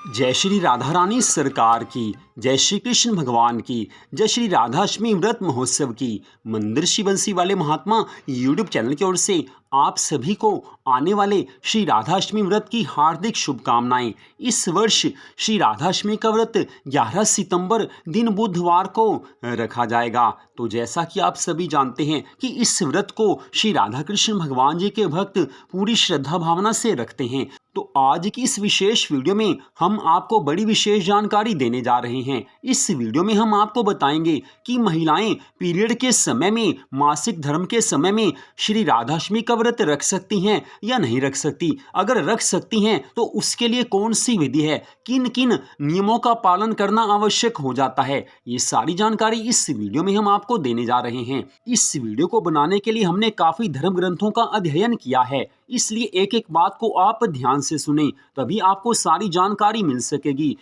जय श्री राधा रानी सरकार की, जय श्री कृष्ण भगवान की, जय श्री राधाष्टमी व्रत महोत्सव की। मंदिर श्री बंसी वाले महात्मा यूट्यूब चैनल की ओर से आप सभी को आने वाले श्री राधाष्टमी व्रत की हार्दिक शुभकामनाएं। इस वर्ष श्री राधाष्टमी का व्रत 11 सितंबर दिन बुधवार को रखा जाएगा। तो जैसा कि आप सभी जानते हैं कि इस व्रत को श्री राधा कृष्ण भगवान जी के भक्त पूरी श्रद्धा भावना से रखते हैं। तो आज की इस विशेष वीडियो में हम आपको बड़ी विशेष जानकारी देने जा रहे हैं। इस वीडियो में हम आपको बताएंगे कि महिलाएं पीरियड के समय में, मासिक धर्म के समय में श्री राधाष्टमी का व्रत रख सकती हैं या नहीं रख सकती। अगर रख सकती हैं तो उसके लिए कौन सी विधि है, किन किन नियमों का पालन करना आवश्यक हो जाता है, ये सारी जानकारी इस वीडियो में हम आपको देने जा रहे हैं। इस वीडियो को बनाने के लिए हमने काफी धर्म ग्रंथों का अध्ययन किया है, इसलिए एक एक बात को आप ध्यान से सुनें, तभी आपको सारी जानकारी मिल सकेगी।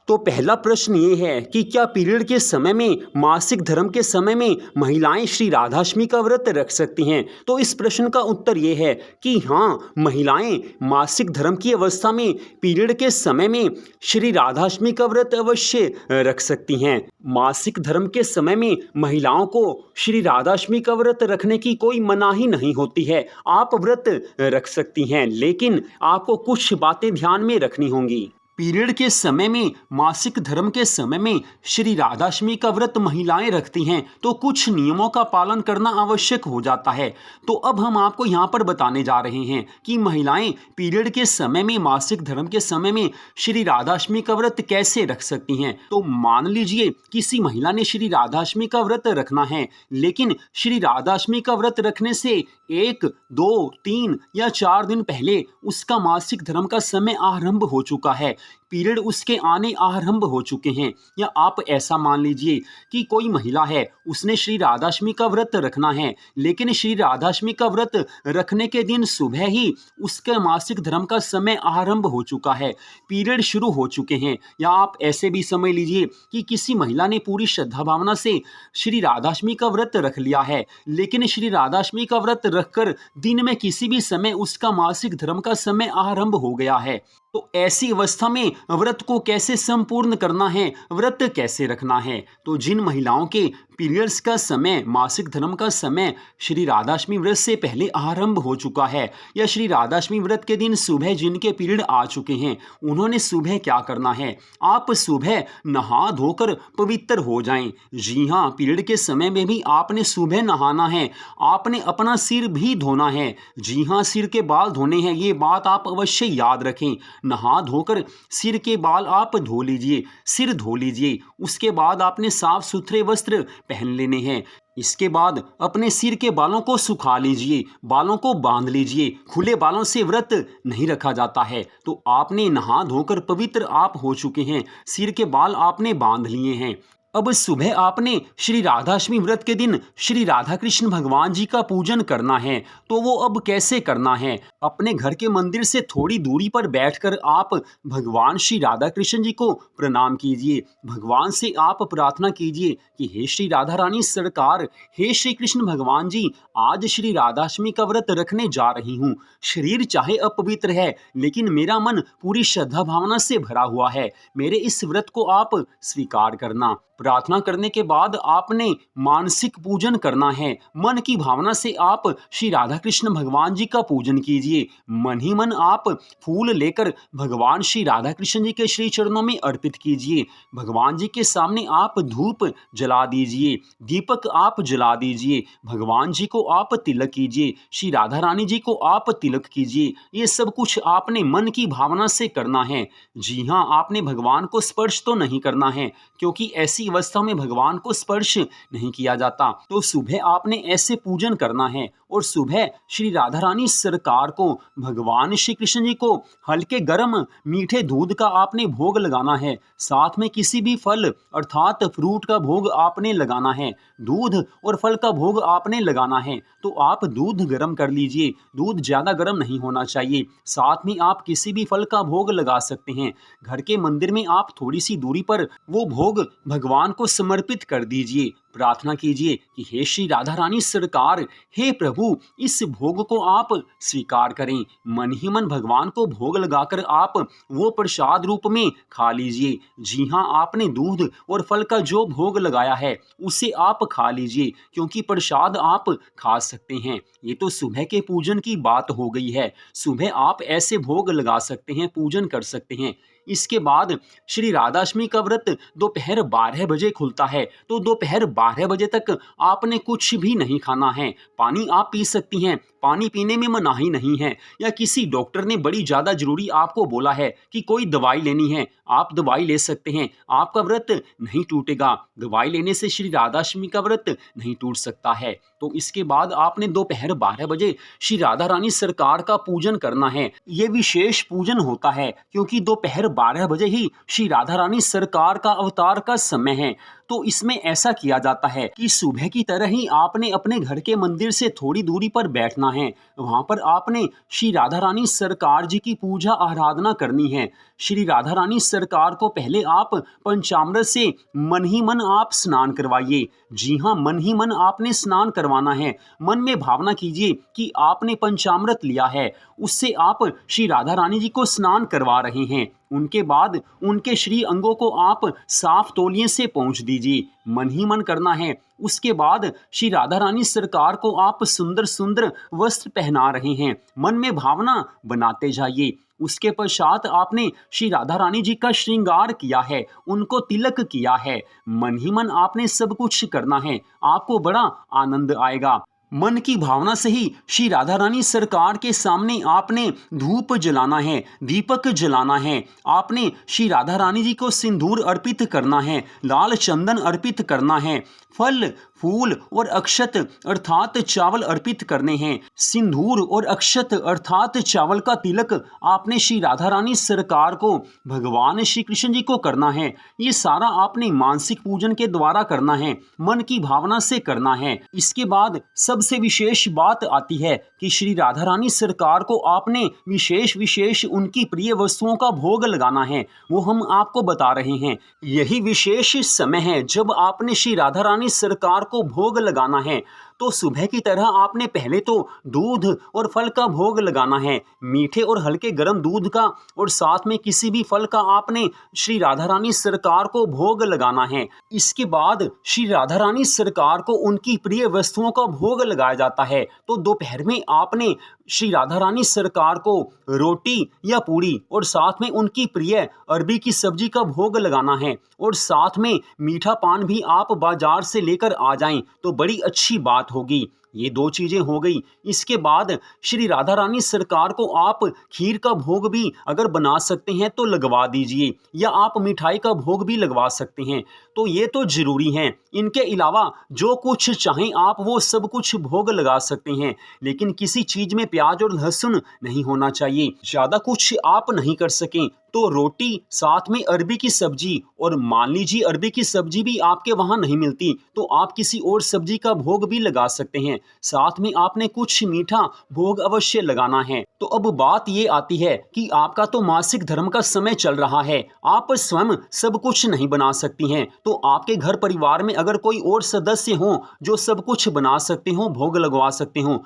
तो पहला प्रश्न ये है कि क्या पीरियड के समय में, मासिक धर्म के समय में महिलाएं श्री राधाष्टमी का व्रत रख सकती हैं? तो इस प्रश्न का उत्तर ये है कि हाँ, महिलाएं मासिक धर्म की अवस्था में, पीरियड के समय में श्री राधाष्टमी का व्रत अवश्य रख सकती हैं। मासिक धर्म के समय में महिलाओं को श्री राधाष्टमी का व्रत रखने की कोई मनाही नहीं होती है। आप व्रत रख सकती हैं, लेकिन आपको कुछ बातें ध्यान में रखनी होंगी। पीरियड के समय में, मासिक धर्म के समय में श्री राधाष्टमी का व्रत महिलाएं रखती हैं तो कुछ नियमों का पालन करना आवश्यक हो जाता है। तो अब हम आपको यहाँ पर बताने जा रहे हैं कि महिलाएं पीरियड के समय में, मासिक धर्म के समय में श्री राधाष्टमी का व्रत कैसे रख सकती हैं। तो मान लीजिए किसी महिला ने श्री राधाष्टमी का व्रत रखना है, लेकिन श्री राधाष्टमी का व्रत रखने से 1, 2, 3 या 4 दिन पहले उसका मासिक धर्म का समय आरंभ हो चुका है, पीरियड उसके आने आरंभ हो चुके हैं। या आप ऐसा मान लीजिए कि कोई महिला है, उसने श्री राधाष्टमी का व्रत रखना है, लेकिन श्री राधाष्टमी का व्रत रखने के दिन सुबह ही उसके मासिक धर्म का समय आरंभ हो चुका है, पीरियड शुरू हो चुके हैं। या आप ऐसे भी समझ लीजिए कि किसी महिला ने पूरी श्रद्धा भावना से श्री राधाष्टमी का व्रत रख लिया है, लेकिन श्री राधाष्टमी का व्रत रखकर दिन में किसी भी समय उसका मासिक धर्म का समय आरंभ हो गया है। तो ऐसी अवस्था में व्रत को कैसे संपूर्ण करना है, व्रत कैसे रखना है? तो जिन महिलाओं के पीरियड्स का समय, मासिक धर्म का समय श्री राधाष्टमी व्रत से पहले आरंभ हो चुका है, या श्री राधाष्टमी व्रत के दिन सुबह जिनके पीरियड आ चुके हैं, उन्होंने सुबह क्या करना है? आप सुबह नहा धोकर पवित्र हो जाएं। जी हाँ, पीरियड के समय में भी आपने सुबह नहाना है, आपने अपना सिर भी धोना है। जी हाँ, सिर के बाल धोने हैं, ये बात आप अवश्य याद रखें। नहा धोकर सिर के बाल आप धो लीजिए, सिर धो लीजिए। उसके बाद आपने साफ सुथरे वस्त्र पहन लेने हैं। इसके बाद अपने सिर के बालों को सुखा लीजिए, बालों को बांध लीजिए। खुले बालों से व्रत नहीं रखा जाता है। तो आपने नहा धोकर पवित्र आप हो चुके हैं, सिर के बाल आपने बांध लिए हैं। अब सुबह आपने श्री राधाष्टमी व्रत के दिन श्री राधा कृष्ण भगवान जी का पूजन करना है। तो वो अब कैसे करना है? अपने घर के मंदिर से थोड़ी दूरी पर बैठकर आप भगवान श्री राधा कृष्ण जी को प्रणाम कीजिए। भगवान से आप प्रार्थना कीजिए कि हे श्री राधा रानी सरकार, हे श्री कृष्ण भगवान जी, आज श्री राधाष्टमी का व्रत रखने जा रही हूँ। शरीर चाहे अपवित्र है, लेकिन मेरा मन पूरी श्रद्धा भावना से भरा हुआ है। मेरे इस व्रत को आप स्वीकार करना। प्रार्थना करने के बाद आपने मानसिक पूजन करना है। मन की भावना से आप श्री राधा कृष्ण भगवान जी का पूजन कीजिए। मन ही मन आप फूल लेकर भगवान श्री राधा कृष्ण जी के श्री चरणों में अर्पित कीजिए। भगवान जी के सामने आप धूप जला दीजिए, दीपक आप जला दीजिए। भगवान जी को आप तिलक कीजिए, श्री राधा रानी जी को आप तिलक कीजिए। ये सब कुछ आपने मन की भावना से करना है। जी हाँ, आपने भगवान को स्पर्श तो नहीं करना है, क्योंकि ऐसी अवस्था में भगवान को स्पर्श नहीं किया जाता। तो सुबह आपने ऐसे पूजन करना है और सुबह श्री राधा रानी सरकार को, भगवान श्री कृष्ण जी को हल्के गर्म मीठे दूध का आपने भोग लगाना है। साथ में किसी भी फल अर्थात फ्रूट का भोग आपने लगाना है। दूध और फल का भोग आपने लगाना है। तो आप दूध गर्म कर लीजिए, दूध ज़्यादा गर्म नहीं होना चाहिए। साथ में आप किसी भी फल का भोग लगा सकते हैं। घर के मंदिर में आप थोड़ी सी दूरी पर वो भोग भगवान को समर्पित कर दीजिए। प्रार्थना कीजिए कि हे श्री राधा रानी सरकार, हे प्रभु, इस भोग को आप स्वीकार करें। मन ही मन भगवान को भोग लगाकर आप वो प्रसाद रूप में खा लीजिए। जी हाँ, आपने दूध और फल का जो भोग लगाया है उसे आप खा लीजिए, क्योंकि प्रसाद आप खा सकते हैं। ये तो सुबह के पूजन की बात हो गई है। सुबह आप ऐसे भोग लगा सकते हैं, पूजन कर सकते हैं। इसके बाद श्री राधाष्टमी का व्रत दोपहर 12 बजे खुलता है, तो दोपहर 12 बजे तक आपने कुछ भी नहीं खाना है। पानी आप पी सकती हैं, पानी पीने में मनाही नहीं है। या किसी डॉक्टर ने बड़ी ज़्यादा ज़रूरी आपको बोला है कि कोई दवाई लेनी है, आप दवाई ले सकते हैं, आपका व्रत नहीं टूटेगा। दवाई लेने से श्री राधाष्टमी का व्रत नहीं टूट सकता है। तो इसके बाद आपने दोपहर 12 बजे श्री राधा रानी सरकार का पूजन करना है। ये विशेष पूजन होता है क्योंकि दोपहर 12 बजे ही श्री राधा रानी सरकार का अवतार का समय है। तो इसमें ऐसा किया जाता है कि सुबह की तरह ही आपने अपने घर के मंदिर से थोड़ी दूरी पर बैठना है। वहां पर आपने श्री राधा रानी सरकार जी की पूजा आराधना करनी है। श्री राधा रानी सरकार को पहले आप पंचामृत से मन ही मन आप स्नान करवाइए। जी हाँ, मन ही मन आपने स्नान करवाना है। मन में भावना कीजिए कि आपने पंचामृत लिया है, उससे आप श्री राधा रानी जी को स्नान करवा रहे हैं। उनके बाद उनके श्री अंगों को आप साफ तौलिए से पोंछ दीजिए। मन ही मन करना है। उसके बाद श्री राधा रानी सरकार को आप सुंदर सुंदर वस्त्र पहना रहे हैं। मन में भावना बनाते जाइए। उसके पश्चात आपने श्री राधा रानी जी का श्रृंगार किया है, उनको तिलक किया है। मन ही मन आपने सब कुछ करना है, आपको बड़ा आनंद आएगा। मन की भावना से ही श्री राधा रानी सरकार के सामने आपने धूप जलाना है, दीपक जलाना है। आपने श्री राधा रानी जी को सिंदूर अर्पित करना है, लाल चंदन अर्पित करना है, फल फूल और अक्षत अर्थात चावल अर्पित करने हैं। सिंदूर और अक्षत अर्थात चावल का तिलक आपने श्री राधा रानी सरकार को, भगवान श्री कृष्ण जी को करना है। ये सारा आपने मानसिक पूजन के द्वारा करना है, मन की भावना से करना है। इसके बाद सबसे विशेष बात आती है कि श्री राधा रानी सरकार को आपने विशेष विशेष उनकी प्रिय वस्तुओं का भोग लगाना है। वो हम आपको बता रहे हैं। यही विशेष समय है जब आपने श्री राधा रानी सरकार को भोग लगाना है। तो सुबह की तरह आपने पहले तो दूध और फल का भोग लगाना है, मीठे और हल्के गर्म दूध का, और साथ में किसी भी फल का आपने श्री राधा रानी सरकार को भोग लगाना है। इसके बाद श्री राधा रानी सरकार को उनकी प्रिय वस्तुओं का भोग लगाया जाता है। तो दोपहर में आपने श्री राधा रानी सरकार को रोटी या पूड़ी और साथ में उनकी प्रिय अरबी की सब्जी का भोग लगाना है, और साथ में मीठा पान भी आप बाजार से लेकर आ जाएं तो बड़ी अच्छी बात होगी। ये दो चीजें हो गई। इसके बाद श्री राधा रानी सरकार को आप खीर का भोग भी अगर बना सकते हैं तो लगवा दीजिए, या आप मिठाई का भोग भी लगवा सकते हैं। तो ये तो जरूरी हैं। इनके अलावा जो कुछ चाहें आप वो सब कुछ भोग लगा सकते हैं, लेकिन किसी चीज में प्याज और लहसुन नहीं होना चाहिए। ज्यादा कुछ आप नहीं कर सकें तो रोटी साथ में अरबी की सब्जी, और मान लीजिए अरबी की सब्जी भी आपके वहां नहीं मिलती तो आप किसी और सब्जी का भोग भी लगा सकते हैं। साथ में आपने कुछ मीठा भोग अवश्य लगाना है। तो अब बात ये आती है कि आपका तो मासिक धर्म का समय चल रहा है, आप स्वयं सब कुछ नहीं बना सकती हैं। तो आपके घर परिवार में अगर कोई और सदस्य हो जो सब कुछ बना सकते हो, भोग लगवा सकते हो,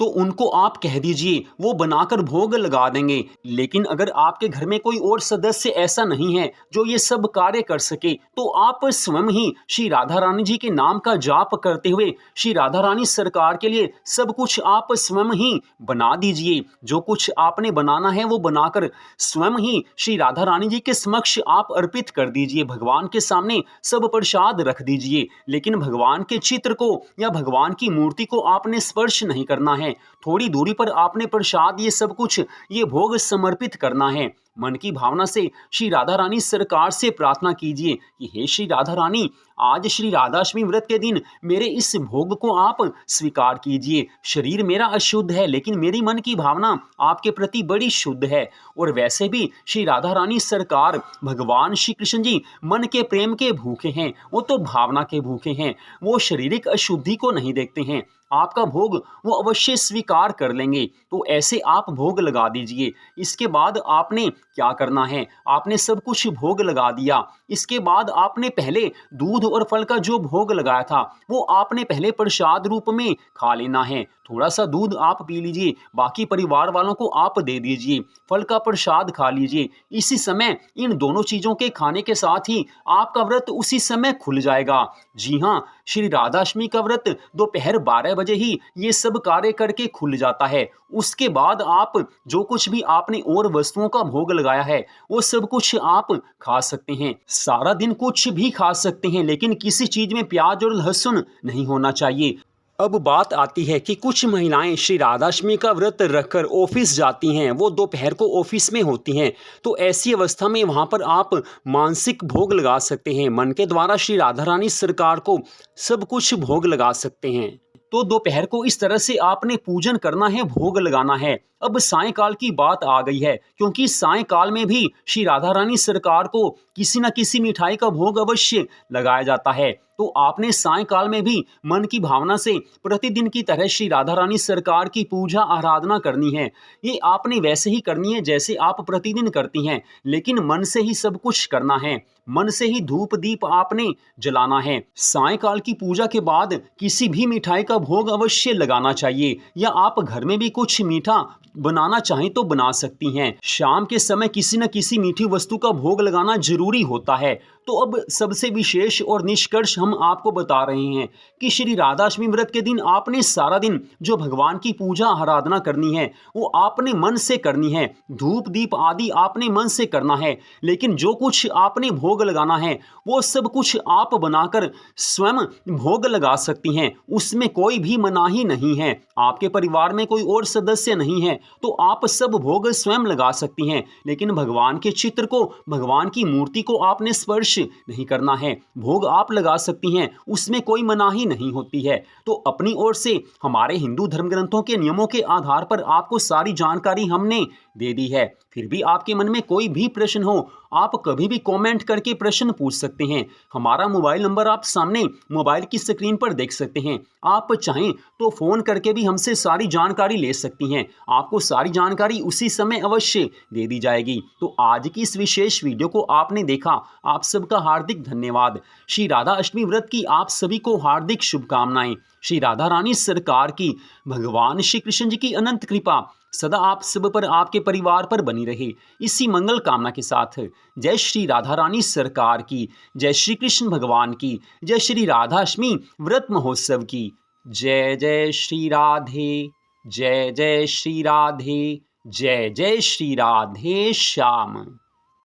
तो उनको आप कह दीजिए, वो बनाकर भोग लगा देंगे। लेकिन अगर आपके घर में कोई और सदस्य ऐसा नहीं है जो ये सब कार्य कर सके, तो आप स्वयं ही श्री राधा रानी जी के नाम का जाप करते हुए श्री राधा रानी सरकार के लिए सब कुछ आप स्वयं ही बना दीजिए। जो कुछ आपने बनाना है वो बनाकर स्वयं ही श्री राधा रानी जी के समक्ष आप अर्पित कर दीजिए। भगवान के सामने सब प्रसाद रख दीजिए, लेकिन भगवान के चित्र को या भगवान की मूर्ति को आपने स्पर्श नहीं करना है। थोड़ी दूरी पर आपने प्रसाद ये सब कुछ ये भोग समर्पित करना है। मन की भावना से श्री राधा रानी सरकार से प्रार्थना कीजिए कि हे श्री राधा रानी, आज श्री राधाष्टमी व्रत के दिन मेरे इस भोग को आप स्वीकार कीजिए। शरीर मेरा अशुद्ध है, लेकिन मेरी मन की भावना आपके प्रति बड़ी शुद्ध है। और वैसे भी श्री राधा रानी सरकार, भगवान श्री कृष्ण जी मन के प्रेम के भूखे हैं, वो तो भावना के भूखे हैं। वो शारीरिक अशुद्धि को नहीं देखते हैं। आपका भोग वो अवश्य स्वीकार कर लेंगे। तो ऐसे आप भोग लगा दीजिए। इसके बाद आपने क्या करना है, आपने सब कुछ भोग लगा दिया। इसके बाद आपने पहले दूध और फल का जो भोग लगाया था वो आपने पहले प्रसाद रूप में खा लेना है। थोड़ा सा दूध आप पी लीजिए, बाकी परिवार वालों को आप दे दीजिए, फल का प्रसाद खा लीजिए। इसी समय इन दोनों चीजों के खाने के साथ ही आपका व्रत उसी समय खुल जाएगा। जी हाँ, श्री राधाष्टमी का व्रत दोपहर 12 बजे ही ये सब कार्य करके खुल जाता है। उसके बाद आप जो कुछ भी आपने और वस्तुओं का भोग लगाया है वो सब कुछ आप खा सकते हैं। सारा दिन कुछ भी खा सकते हैं, लेकिन किसी चीज में प्याज और लहसुन नहीं होना चाहिए। अब बात आती है कि कुछ महिलाएं श्री राधाष्टमी का व्रत रखकर ऑफिस जाती हैं, वो दोपहर को ऑफिस में होती हैं। तो ऐसी अवस्था में वहाँ पर आप मानसिक भोग लगा सकते हैं, मन के द्वारा श्री राधा रानी सरकार को सब कुछ भोग लगा सकते हैं। तो दोपहर को इस तरह से आपने पूजन करना है, भोग लगाना है। अब सायंकाल की बात आ गई है, क्योंकि सायंकाल में भी श्री राधा रानी सरकार को किसी न किसी मिठाई का भोग अवश्य लगाया जाता है। तो आपने सायंकाल में भी मन की भावना से प्रतिदिन की तरह श्री राधा रानी सरकार की पूजा आराधना करनी है। ये आपने वैसे ही करनी है जैसे आप प्रतिदिन करती हैं, लेकिन मन से ही सब कुछ करना है। मन से ही धूप दीप आपने जलाना है। सायंकाल की पूजा के बाद किसी भी मिठाई का भोग अवश्य लगाना चाहिए, या आप घर में भी कुछ मीठा बनाना चाहें तो बना सकती हैं। शाम के समय किसी न किसी मीठी वस्तु का भोग लगाना जरूरी होता है। तो अब सबसे विशेष और निष्कर्ष हम आपको बता रहे हैं कि श्री राधाष्टमी व्रत के दिन आपने सारा दिन जो भगवान की पूजा आराधना करनी है वो आपने मन से करनी है। धूप दीप आदि आपने मन से करना है, लेकिन जो कुछ आपने भोग लगाना है वो सब कुछ आप बनाकर स्वयं भोग लगा सकती हैं। उसमें कोई भी मनाही नहीं है। आपके परिवार में कोई और सदस्य नहीं है तो आप सब भोग स्वयं लगा सकती हैं, लेकिन भगवान के चित्र को, भगवान की मूर्ति को आपने स्पर्श नहीं करना है। भोग आप लगा सकती हैं, उसमें कोई मनाही नहीं होती है। तो अपनी ओर से हमारे हिंदू धर्म ग्रंथों के नियमों के आधार पर आपको सारी जानकारी हमने दे दी है। फिर भी आपके मन में कोई भी प्रश्न हो, आप कभी भी कमेंट करके प्रश्न पूछ सकते हैं। हमारा मोबाइल नंबर आप सामने मोबाइल की स्क्रीन पर देख सकते हैं। आप चाहें तो फोन करके भी हमसे सारी जानकारी ले सकती हैं। आपको सारी जानकारी उसी समय अवश्य दे दी जाएगी। तो आज की इस विशेष वीडियो को आपने देखा, आप सबका हार्दिक धन्यवाद। श्री राधा अष्टमी व्रत की आप सभी को हार्दिक शुभकामनाएं। श्री राधा रानी सरकार की, भगवान श्री कृष्ण जी की अनंत कृपा सदा आप सब पर, आपके परिवार पर बनी रहे। इसी मंगल कामना के साथ जय श्री राधा रानी सरकार की, जय श्री कृष्ण भगवान की, जय श्री राधाष्टमी व्रत महोत्सव की। जय जय श्री राधे, जय जय श्री राधे, जय जय श्री राधे श्याम।